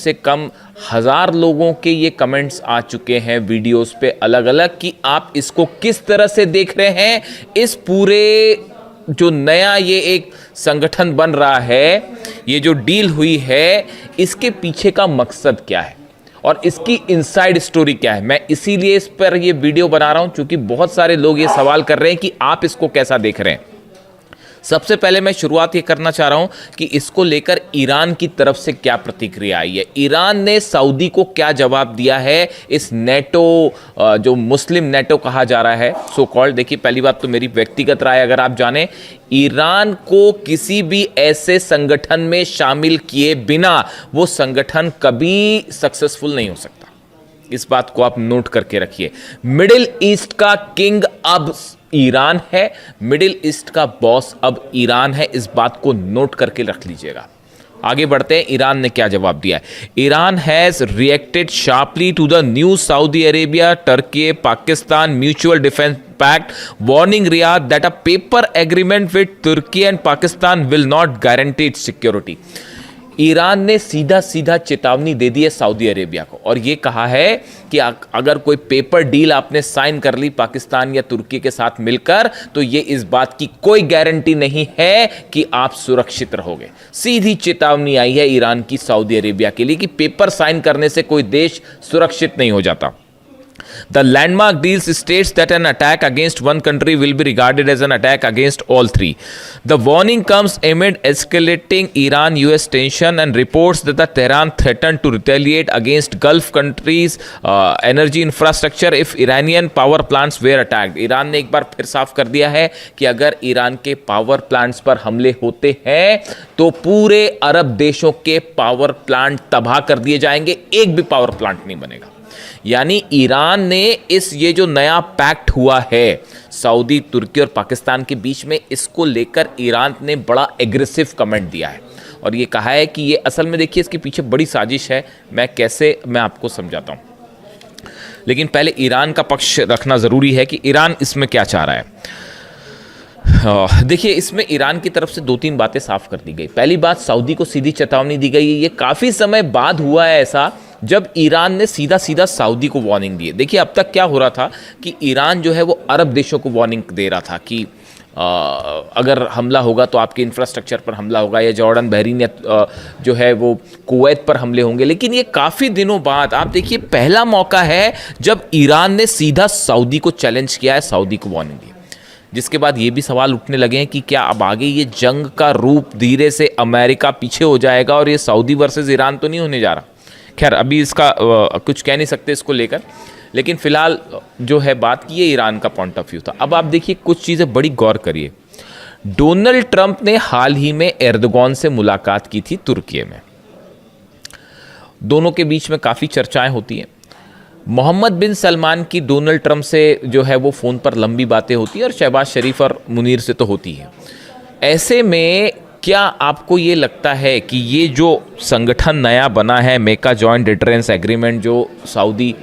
से कम हजार लोगों के ये कमेंट्स आ चुके हैं वीडियोस पे अलग अलग कि आप इसको किस तरह से देख रहे हैं। इस पूरे जो नया ये एक संगठन बन रहा है, ये जो डील हुई है, इसके पीछे का मकसद क्या है और इसकी इनसाइड स्टोरी क्या है। मैं इसीलिए इस पर ये वीडियो बना रहा हूं क्योंकि बहुत सारे लोग ये सवाल कर रहे हैं कि आप इसको कैसा देख रहे हैं। सबसे पहले मैं शुरुआत ये करना चाह रहा हूं कि इसको लेकर ईरान की तरफ से क्या प्रतिक्रिया आई है। ईरान ने सऊदी को क्या जवाब दिया है इस नेटो, जो मुस्लिम नेटो कहा जा रहा है सो कॉल्ड। देखिए, पहली बात तो मेरी व्यक्तिगत राय अगर आप जाने, ईरान को किसी भी ऐसे संगठन में शामिल किए बिना वो संगठन कभी सक्सेसफुल नहीं हो सकता। इस बात को आप नोट करके रखिए। मिडिल ईस्ट का किंग अब ईरान है, मिडिल ईस्ट का बॉस अब ईरान है, इस बात को नोट करके रख लीजिएगा। आगे बढ़ते हैं, ईरान ने क्या जवाब दिया है। Iran has reacted sharply to the new Saudi Arabia Turkey Pakistan mutual defence pact, warning Riyadh that a paper agreement with Turkey and Pakistan will not guarantee its security. Iran ने सीधा सीधा चेतावनी दे दी है सऊदी अरेबिया को और यह कहा है कि अगर कोई पेपर डील आपने साइन कर ली पाकिस्तान या तुर्की के साथ मिलकर, तो यह इस बात की कोई गारंटी नहीं है कि आप सुरक्षित रहोगे। सीधी चेतावनी आई है ईरान की सऊदी अरेबिया के लिए कि पेपर साइन करने से कोई देश सुरक्षित नहीं हो जाता। The landmark deals states that an attack against one country will be regarded as an attack against all three. The warning comes amid escalating Iran-US tension and reports that the Tehran threatened to retaliate against Gulf countries' energy infrastructure if Iranian power plants were attacked. Iran ने एक बार फिर साफ कर दिया है कि अगर Iran के पावर प्लांट्स पर हमले होते हैं तो पूरे अरब देशों के पावर प्लांट तबाह कर दिए जाएंगे, एक भी पावर प्लांट नहीं बनेगा। यानी ईरान ने ये जो नया पैक्ट हुआ है सऊदी, तुर्की और पाकिस्तान के बीच में, इसको लेकर ईरान ने बड़ा एग्रेसिव कमेंट दिया है और ये कहा है कि ये असल में, देखिए, इसके पीछे बड़ी साजिश है। मैं आपको समझाता हूं, लेकिन पहले ईरान का पक्ष रखना जरूरी है कि ईरान इसमें क्या चाह रहा है। देखिए, इसमें ईरान की तरफ से दो तीन बातें साफ कर दी गई। पहली बात, सऊदी को सीधी चेतावनी दी गई। ये काफी समय बाद हुआ है ऐसा जब ईरान ने सीधा सीधा सऊदी को वार्निंग दी है। देखिए, अब तक क्या हो रहा था कि ईरान जो है वो अरब देशों को वार्निंग दे रहा था कि अगर हमला होगा तो आपके इंफ्रास्ट्रक्चर पर हमला होगा, या जॉर्डन, बहरीन, या जो है वो कुवैत पर हमले होंगे। लेकिन ये काफ़ी दिनों बाद, आप देखिए, पहला मौका है जब ईरान ने सीधा सऊदी को चैलेंज किया है, सऊदी को वार्निंग दी। जिसके बाद ये भी सवाल उठने लगे हैं कि क्या अब आगे ये जंग का रूप धीरे से अमेरिका पीछे हो जाएगा और ये सऊदी वर्सेस ईरान तो नहीं होने जा रहा। खैर, अभी इसका कुछ कह नहीं सकते इसको लेकर, लेकिन फिलहाल जो है बात की, ये ईरान का पॉइंट ऑफ व्यू था। अब आप देखिए, कुछ चीज़ें बड़ी गौर करिए। डोनाल्ड ट्रंप ने हाल ही में एर्दोगान से मुलाकात की थी तुर्की में। दोनों के बीच में काफ़ी चर्चाएं होती हैं। मोहम्मद बिन सलमान की डोनाल्ड ट्रंप से जो है वो फ़ोन पर लंबी बातें होती हैं और शहबाज शरीफ और मुनीर से तो होती है। ऐसे में क्या आपको ये लगता है कि ये जो संगठन नया बना है, मेका जॉइंट डिटरेंस एग्रीमेंट, जो सऊदी,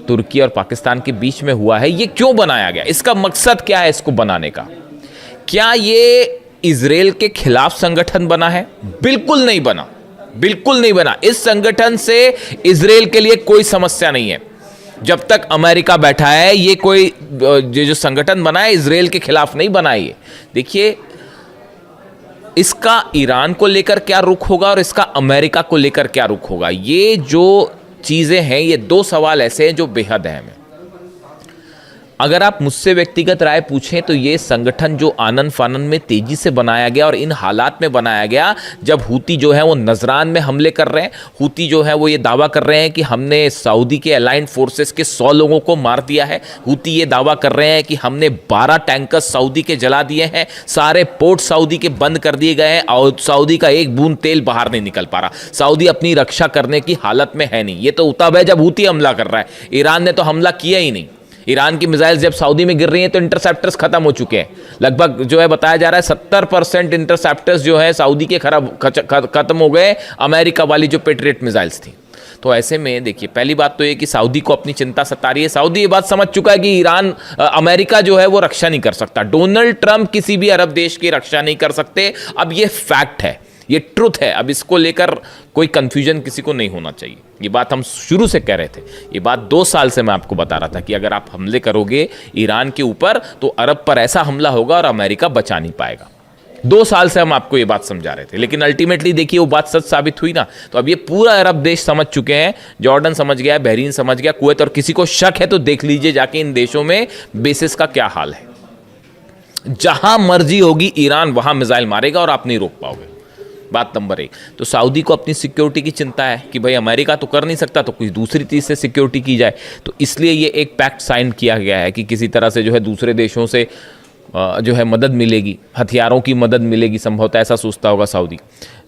तुर्की और पाकिस्तान के बीच में हुआ है, ये क्यों बनाया गया? इसका मकसद क्या है इसको बनाने का? क्या ये इजराइल के खिलाफ संगठन बना है? बिल्कुल नहीं बना, बिल्कुल नहीं बना। इस संगठन से इजराइल के लिए कोई समस्या नहीं है। जब तक अमेरिका बैठा है, ये कोई जो संगठन बना है इजराइल के खिलाफ नहीं बना है। देखिए, इसका ईरान को लेकर क्या रुख होगा और इसका अमेरिका को लेकर क्या रुख होगा, ये जो चीज़ें हैं, ये दो सवाल ऐसे हैं जो बेहद अहम हैं। अगर आप मुझसे व्यक्तिगत राय पूछें तो ये संगठन जो आनन फानन में तेजी से बनाया गया और इन हालात में बनाया गया जब हूती जो है वो नजरान में हमले कर रहे हैं। हूती जो है वो ये दावा कर रहे हैं कि हमने सऊदी के अलाइंड फोर्सेस के 100 लोगों को मार दिया है। हूती ये दावा कर रहे हैं कि हमने 12 टैंकर सऊदी के जला दिए हैं, सारे पोर्ट सऊदी के बंद कर दिए गए हैं और सऊदी का एक बूंद तेल बाहर नहीं निकल पा रहा। सऊदी अपनी रक्षा करने की हालत में है नहीं। ये तो तब है जब हूती हमला कर रहा है। ईरान ने तो हमला किया ही नहीं। ईरान की मिसाइल जब सऊदी में गिर रही हैं तो इंटरसेप्टर्स खत्म हो चुके हैं। लगभग जो है बताया जा रहा है 70% इंटरसेप्टर्स जो है सऊदी के खत्म हो गए, अमेरिका वाली जो पेट्रियट मिसाइल्स थी। तो ऐसे में देखिए, पहली बात तो ये कि सऊदी को अपनी चिंता सता रही है। सऊदी ये बात समझ चुका है कि अमेरिका जो है वो रक्षा नहीं कर सकता। डोनाल्ड ट्रंप किसी भी अरब देश की रक्षा नहीं कर सकते। अब ये फैक्ट है। ये ट्रुथ है। अब इसको लेकर कोई कंफ्यूजन किसी को नहीं होना चाहिए। ये बात हम शुरू से कह रहे थे, ये बात 2 साल से मैं आपको बता रहा था कि अगर आप हमले करोगे ईरान के ऊपर तो अरब पर ऐसा हमला होगा और अमेरिका बचा नहीं पाएगा। 2 साल से हम आपको ये बात समझा रहे थे, लेकिन अल्टीमेटली देखिए वो बात सच साबित हुई ना। तो अब ये पूरा अरब देश समझ चुके हैं, जॉर्डन समझ गया, बहरीन समझ गया, कुवैत, और किसी को शक है तो देख लीजिए जाके इन देशों में बेसिस का क्या हाल है। जहां मर्जी होगी ईरान वहां मिसाइल मारेगा और आप नहीं रोक पाओगे। बात नंबर 1। तो सऊदी को अपनी सिक्योरिटी की चिंता है कि भाई अमेरिका तो कर नहीं सकता तो कोई दूसरी चीज़ से सिक्योरिटी की जाए, तो इसलिए ये एक पैक्ट साइन किया गया है कि किसी तरह से जो है दूसरे देशों से जो है मदद मिलेगी, हथियारों की मदद मिलेगी, संभवतः ऐसा सोचता होगा सऊदी।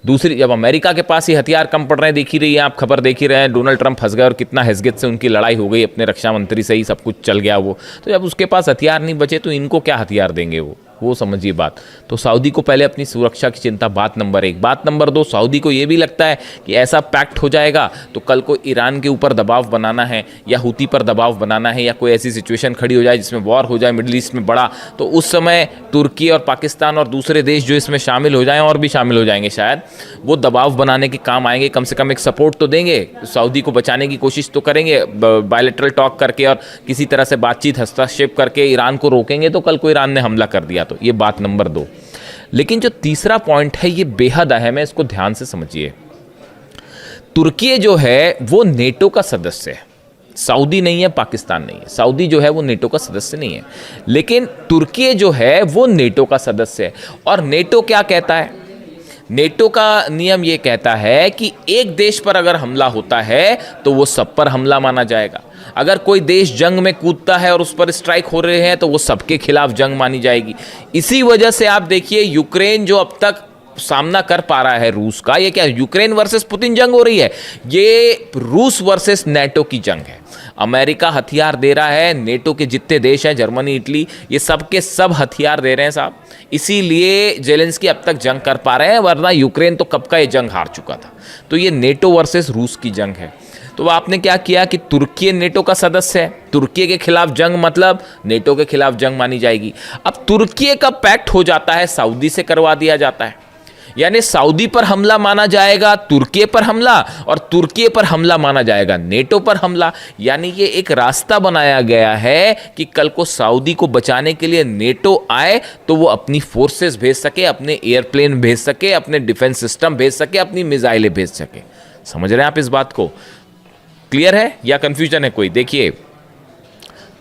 दूसरी, जब अमेरिका के पास ये हथियार कम पड़ रहे हैं, देख ही रही है आप, खबर देख ही रहे हैं, डोनाल्ड ट्रंप फंस गए और कितना हैसगत से उनकी लड़ाई हो गई, अपने रक्षा मंत्री से ही सब कुछ चल गया वो। तो जब उसके पास हथियार नहीं बचे तो इनको क्या हथियार देंगे वो समझिए बात। तो सऊदी को पहले अपनी सुरक्षा की चिंता, बात नंबर 1। बात नंबर 2, सऊदी को ये भी लगता है कि ऐसा पैक्ट हो जाएगा तो कल को ईरान के ऊपर दबाव बनाना है या हूती पर दबाव बनाना है या कोई ऐसी सिचुएशन खड़ी हो जाए जिसमें वॉर हो जाए मिडिल ईस्ट में बड़ा, तो उस समय तुर्की और पाकिस्तान और दूसरे देश जो इसमें शामिल हो जाएं, और भी शामिल हो जाएंगे शायद, वो दबाव बनाने के काम आएंगे। कम से कम एक सपोर्ट तो देंगे, सऊदी को बचाने की कोशिश तो करेंगे, बायलैटरल टॉक करके और किसी तरह से बातचीत, हस्तक्षेप करके ईरान को रोकेंगे तो कल को ईरान ने हमला कर दिया तो। ये बात नंबर 2। लेकिन जो तीसरा पॉइंट है ये बेहद अहम है, इसको ध्यान से समझिए। तुर्की जो है वो नेटो का सदस्य है, सऊदी नहीं है, पाकिस्तान नहीं है। सऊदी जो है वो नेटो का सदस्य नहीं है, लेकिन तुर्की जो है वो नेटो का सदस्य है। और नेटो क्या कहता है? नेटो का नियम ये कहता है कि एक देश पर अगर हमला होता है तो वो सब पर हमला माना जाएगा। अगर कोई देश जंग में कूदता है और उस पर स्ट्राइक हो रहे हैं तो वो सबके खिलाफ जंग मानी जाएगी। इसी वजह से आप देखिए यूक्रेन जो अब तक सामना कर पा रहा है रूस का, ये क्या यूक्रेन वर्सेस पुतिन जंग हो रही है? ये रूस वर्सेस नेटो की जंग है। अमेरिका हथियार दे रहा है, नेटो के जितने देश हैं, जर्मनी, इटली, ये सब के सब हथियार दे रहे हैं साहब। इसीलिए जेलेंस्की अब तक जंग कर पा रहे हैं, वरना यूक्रेन तो कब का ये जंग हार चुका था। तो ये नेटो वर्सेस रूस की जंग है। तो आपने क्या किया कि तुर्की नेटो का सदस्य है, तुर्की के खिलाफ जंग मतलब नेटो के खिलाफ जंग मानी जाएगी। अब तुर्की का पैक्ट हो जाता है, सऊदी से करवा दिया जाता है, यानी सऊदी पर हमला माना जाएगा तुर्की पर हमला, और तुर्की पर हमला माना जाएगा नेटो पर हमला। यानी ये एक रास्ता बनाया गया है कि कल को सऊदी को बचाने के लिए नेटो आए तो वो अपनी फोर्सेस भेज सके, अपने एयरप्लेन भेज सके, अपने डिफेंस सिस्टम भेज सके, अपनी मिसाइलें भेज सके। समझ रहे हैं आप इस बात को? क्लियर है या कंफ्यूजन है कोई? देखिए,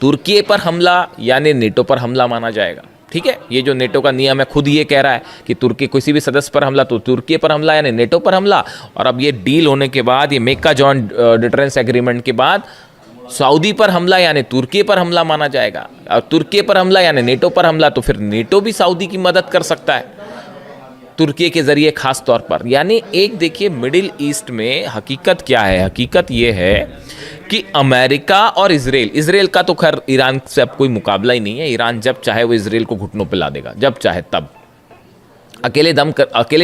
तुर्की पर हमला यानी नेटो पर हमला माना जाएगा, ठीक है। ये जो नेटो का नियम है खुद ये कह रहा है कि तुर्की किसी भी सदस्य पर हमला तो तुर्की पर हमला यानी नेटो पर हमला। और अब ये डील होने के बाद, ये मेका जॉन डिटरेंस एग्रीमेंट के बाद, सऊदी पर हमला यानी तुर्की पर हमला माना जाएगा, और तुर्की पर हमला यानी नेटो पर हमला, तो फिर नेटो भी सऊदी की मदद कर सकता है तुर्की के जरिए खास तौर पर। यानी एक देखिए मिडिल ईस्ट में हकीकत क्या है? हकीकत ये है कि अमेरिका और इजराइल का तो खैर ईरान से अब कोई मुकाबला ही नहीं है। ईरान जब चाहे वो इजराइल को घुटनों पे ला देगा, जब चाहे तब। अकेले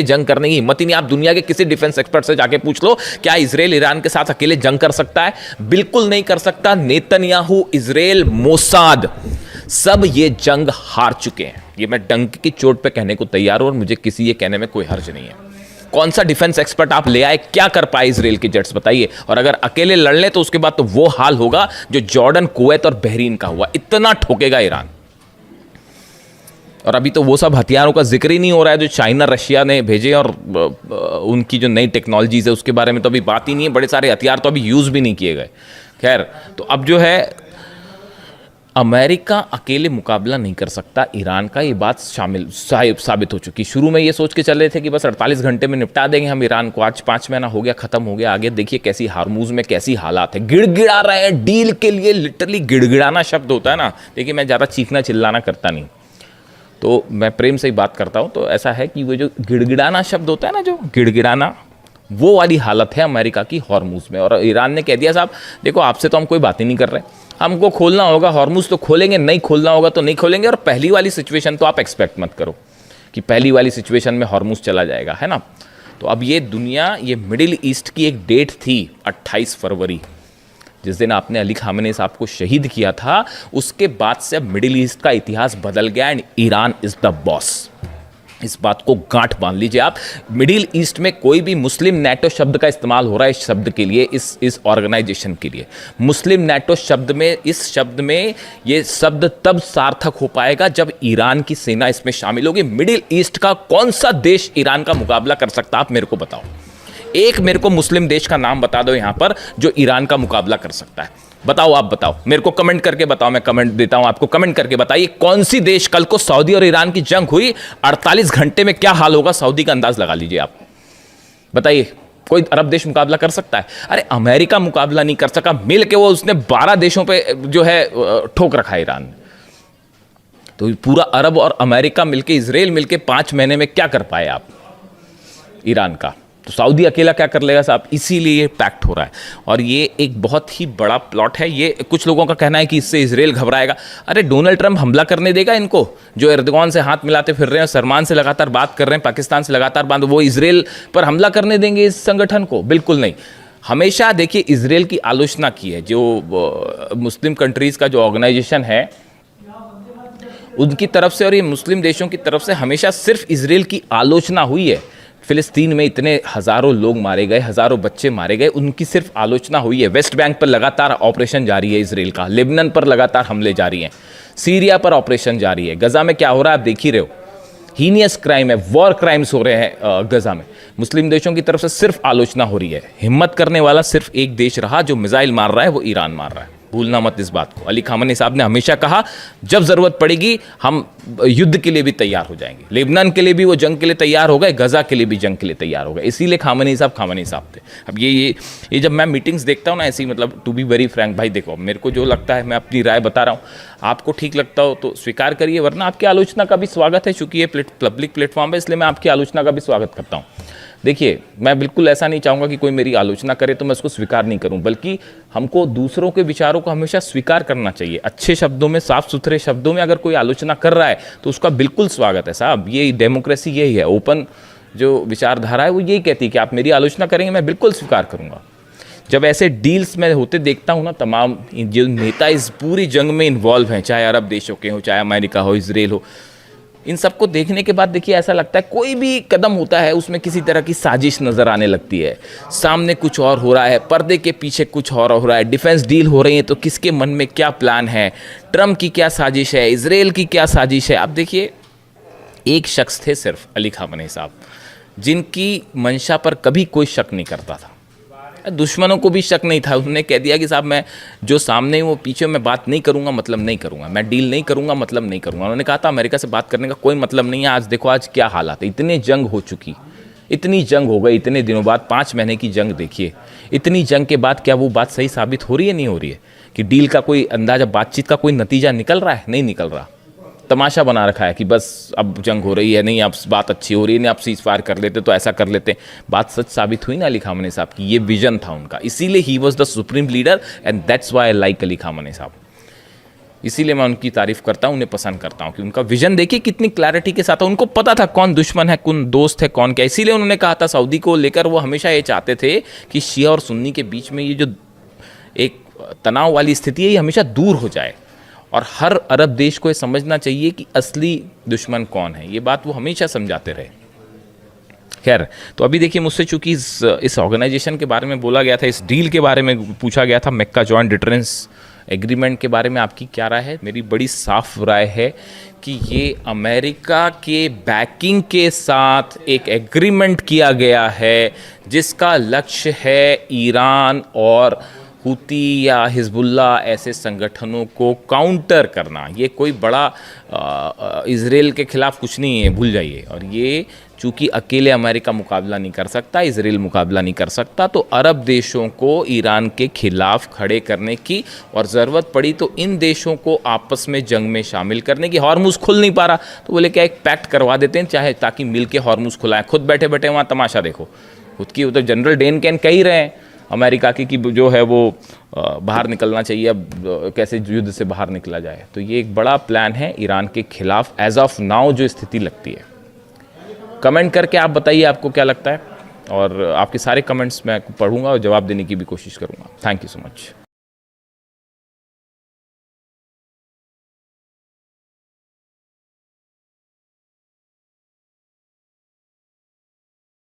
जंग करने की हिम्मत ही नहीं। आप दुनिया के किसी डिफेंस एक्सपर्ट से जाके पूछ लो, क्या इजराइल ईरान के साथ अकेले जंग कर सकता है? बिल्कुल नहीं कर सकता। नेतन्याहू, इजराइल, मोसाद, सब ये जंग हार चुके हैं। ये मैं डंक की चोट पे कहने को तैयार हूं और मुझे किसी ये कहने में कोई हर्ज नहीं है। कौन सा डिफेंस एक्सपर्ट आप ले आए, क्या कर पाए इजराइल के जेट्स, बताइए। और अगर अकेले लड़ लें तो उसके बाद तो वो हाल होगा जो जॉर्डन, कुवैत और बहरीन का हुआ। इतना ठोकेगा ईरान। और अभी तो वो सब हथियारों का जिक्र ही नहीं हो रहा है जो चाइना, रशिया ने भेजे, और उनकी जो नई टेक्नोलॉजीज है उसके बारे में तो अभी बात ही नहीं है। बड़े सारे हथियार तो अभी यूज भी नहीं किए गए। खैर, तो अब जो है अमेरिका अकेले मुकाबला नहीं कर सकता ईरान का, ये बात साबित हो चुकी। शुरू में ये सोच के चल रहे थे कि बस 48 घंटे में निपटा देंगे हम ईरान को, आज 5 महीना हो गया, खत्म हो गया। आगे देखिए कैसी हार्मूज में कैसी हालात है, गिड़गिड़ा रहे हैं डील के लिए। लिटरली गिड़गिड़ाना शब्द होता है ना, देखिए मैं ज़्यादा चीखना चिल्लाना करता नहीं, तो मैं प्रेम से ही बात करता हूँ। तो ऐसा है कि वो जो गिड़गिड़ाना शब्द होता है ना, जो गिड़गिड़ाना, वो वाली हालत है अमेरिका की हॉर्मूज में। और ईरान ने कह दिया साहब देखो आपसे तो हम कोई बात ही नहीं कर रहे, हमको खोलना होगा हॉर्मूज तो खोलेंगे, नहीं खोलना होगा तो नहीं खोलेंगे। और पहली वाली सिचुएशन तो आप एक्सपेक्ट मत करो कि पहली वाली सिचुएशन में हॉर्मूज चला जाएगा, है ना। तो अब ये दुनिया, ये मिडिल ईस्ट की एक डेट थी 28 फरवरी, जिस दिन आपने अली खामेनी साहब को शहीद किया था। उसके बाद से अब मिडिल ईस्ट का इतिहास बदल गया and Iran is the boss. इस बात को गांठ बांध लीजिए आप। मिडिल ईस्ट में कोई भी मुस्लिम नेटो शब्द का इस्तेमाल हो रहा है इस शब्द के लिए, इस ऑर्गेनाइजेशन के लिए। मुस्लिम नेटो शब्द में, इस शब्द में ये शब्द तब सार्थक हो पाएगा जब ईरान की सेना इसमें शामिल होगी। मिडिल ईस्ट का कौन सा देश ईरान का मुकाबला कर सकता है, आप मेरे को बताओ। एक मेरे को मुस्लिम देश का नाम बता दो यहां पर जो ईरान का मुकाबला कर सकता है। बताओ, आप बताओ, मेरे को कमेंट करके बताओ, मैं कमेंट देता हूं आपको। कमेंट करके बताइए कौन सी देश, कल को सऊदी और ईरान की जंग हुई, 48 घंटे में क्या हाल होगा सऊदी का अंदाज लगा लीजिए आप। बताइए, कोई अरब देश मुकाबला कर सकता है? अरे अमेरिका मुकाबला नहीं कर सका, मिल के वो उसने 12 देशों पे जो है ठोक रखा है ईरान ने। तो पूरा अरब और अमेरिका मिलके, इजराइल मिलके 5 महीने में क्या कर पाए आप ईरान का? तो सऊदी अकेला क्या कर लेगा साहब? इसीलिए ये पैक्ट हो रहा है और ये एक बहुत ही बड़ा प्लॉट है। ये कुछ लोगों का कहना है कि इससे इजराइल घबराएगा। अरे डोनाल्ड ट्रंप हमला करने देगा इनको, जो एर्दोगान से हाथ मिलाते फिर रहे हैं, सलमान से लगातार बात कर रहे हैं, पाकिस्तान से लगातार बात, वो इजराइल पर हमला करने देंगे इस संगठन को? बिल्कुल नहीं। हमेशा देखिए इजराइल की आलोचना की है, जो मुस्लिम कंट्रीज़ का जो ऑर्गेनाइजेशन है उनकी तरफ से और ये मुस्लिम देशों की तरफ से हमेशा सिर्फ इजराइल की आलोचना हुई है। फिलिस्तीन में इतने हज़ारों लोग मारे गए, हज़ारों बच्चे मारे गए, उनकी सिर्फ आलोचना हुई है। वेस्ट बैंक पर लगातार ऑपरेशन जारी है इजराइल का, लेबनान पर लगातार हमले जारी हैं, सीरिया पर ऑपरेशन जारी है, गजा में क्या हो रहा है आप देख ही रहे हो। हीनियस क्राइम है, वॉर क्राइम्स हो रहे हैं गजा में। मुस्लिम देशों की तरफ से सिर्फ आलोचना हो रही है। हिम्मत करने वाला सिर्फ एक देश रहा जो मिसाइल मार रहा है, वो ईरान मार रहा है। भूलना मत इस बात को। अली खामनी साहब ने हमेशा कहा जब जरूरत पड़ेगी हम युद्ध के लिए भी तैयार हो जाएंगे। लेबनान के लिए भी वो जंग के लिए तैयार हो गए, गजा के लिए भी जंग के लिए तैयार हो गए। इसीलिए खामनी साहब थे। अब ये जब मैं मीटिंग्स देखता हूँ ना ऐसी, मतलब टू बी वेरी फ्रैंक भाई, देखो मेरे को जो लगता है मैं अपनी राय बता रहा हूँ, आपको ठीक लगता हो तो स्वीकार करिए, वरना आपकी आलोचना का भी स्वागत है। चूंकि ये पब्लिक प्लेटफॉर्म है इसलिए मैं आपकी आलोचना का भी स्वागत करता हूँ। देखिए मैं बिल्कुल ऐसा नहीं चाहूँगा कि कोई मेरी आलोचना करे तो मैं उसको स्वीकार नहीं करूँ, बल्कि हमको दूसरों के विचारों को हमेशा स्वीकार करना चाहिए। अच्छे शब्दों में, साफ सुथरे शब्दों में अगर कोई आलोचना कर रहा है तो उसका बिल्कुल स्वागत है साहब। ये डेमोक्रेसी यही है, ओपन जो विचारधारा है वो यही कहती है कि आप मेरी आलोचना करेंगे मैं बिल्कुल स्वीकार करूँगा। जब ऐसे डील्स में होते देखता हूँ ना, तमाम जो नेता इस पूरी जंग में इन्वॉल्व हैं, चाहे अरब देशों के हो, चाहे अमेरिका हो, इजराइल हो, इन सबको देखने के बाद देखिए ऐसा लगता है कोई भी कदम होता है उसमें किसी तरह की साजिश नज़र आने लगती है। सामने कुछ और हो रहा है, पर्दे के पीछे कुछ और हो रहा है, डिफेंस डील हो रही है तो किसके मन में क्या प्लान है, ट्रम्प की क्या साजिश है, इजराइल की क्या साजिश है। आप देखिए एक शख्स थे सिर्फ, अली खामनी साहब, जिनकी मंशा पर कभी कोई शक नहीं करता था, दुश्मनों को भी शक नहीं था। उन्होंने कह दिया कि साहब मैं जो सामने वो पीछे मैं बात नहीं करूंगा मतलब नहीं करूंगा, मैं डील नहीं करूंगा मतलब नहीं करूंगा। उन्होंने कहा था अमेरिका से बात करने का कोई मतलब नहीं है। आज देखो आज क्या हालात है, इतनी जंग हो चुकी, इतनी जंग हो गई इतने दिनों बाद, 5 महीने की जंग देखिए। इतनी जंग के बाद क्या वो बात सही साबित हो रही है? नहीं हो रही है कि डील का कोई अंदाजा, बातचीत का कोई नतीजा निकल रहा है? नहीं निकल रहा। तमाशा बना रखा है कि बस अब जंग हो रही है, नहीं अब बात अच्छी हो रही है, नहीं आप सीज फायर कर लेते तो ऐसा कर लेते। बात सच साबित हुई ना अली खामनी साहब की, ये विजन था उनका, इसीलिए he was the supreme leader and that's why I like Ali खामनी साहब। इसीलिए मैं उनकी तारीफ करता हूँ, उन्हें पसंद करता हूँ कि उनका विजन देखिए कितनी क्लैरिटी के साथ है। उनको पता था कौन दुश्मन है, कौन दोस्त है, कौन क्या। इसीलिए उन्होंने कहा था सऊदी को लेकर, वो हमेशा ये चाहते थे कि शिया और सुन्नी के बीच में ये जो एक तनाव वाली स्थिति है ये हमेशा दूर हो जाए और हर अरब देश को ये समझना चाहिए कि असली दुश्मन कौन है। ये बात वो हमेशा समझाते रहे। खैर, तो अभी देखिए मुझसे चूंकि इस ऑर्गेनाइजेशन के बारे में बोला गया था, इस डील के बारे में पूछा गया था, मक्का जॉइंट डिटरेंस एग्रीमेंट के बारे में आपकी क्या राय है? मेरी बड़ी साफ राय है कि ये अमेरिका के बैकिंग के साथ एक एग्रीमेंट किया गया है जिसका लक्ष्य है ईरान और हुती या हिजबुल्ला ऐसे संगठनों को काउंटर करना। ये कोई बड़ा इजराइल के खिलाफ कुछ नहीं है, भूल जाइए। और ये चूंकि अकेले अमेरिका मुकाबला नहीं कर सकता, इजराइल मुकाबला नहीं कर सकता, तो अरब देशों को ईरान के खिलाफ खड़े करने की और ज़रूरत पड़ी तो इन देशों को आपस में जंग में शामिल करने की। हॉर्मुज़ खुल नहीं पा रहा तो बोले क्या एक पैक्ट करवा देते हैं, चाहे ताकि मिल के हॉर्मुज़ खुलाएं। खुद बैठे बैठे वहाँ तमाशा देखो। खुद की उधर जनरल डेन कैन कह ही रहे हैं अमेरिका की कि जो है वो बाहर निकलना चाहिए, अब कैसे युद्ध से बाहर निकला जाए। तो ये एक बड़ा प्लान है ईरान के खिलाफ एज ऑफ नाउ जो स्थिति लगती है। कमेंट करके आप बताइए आपको क्या लगता है, और आपके सारे कमेंट्स मैं पढ़ूंगा और जवाब देने की भी कोशिश करूंगा। Thank you so much.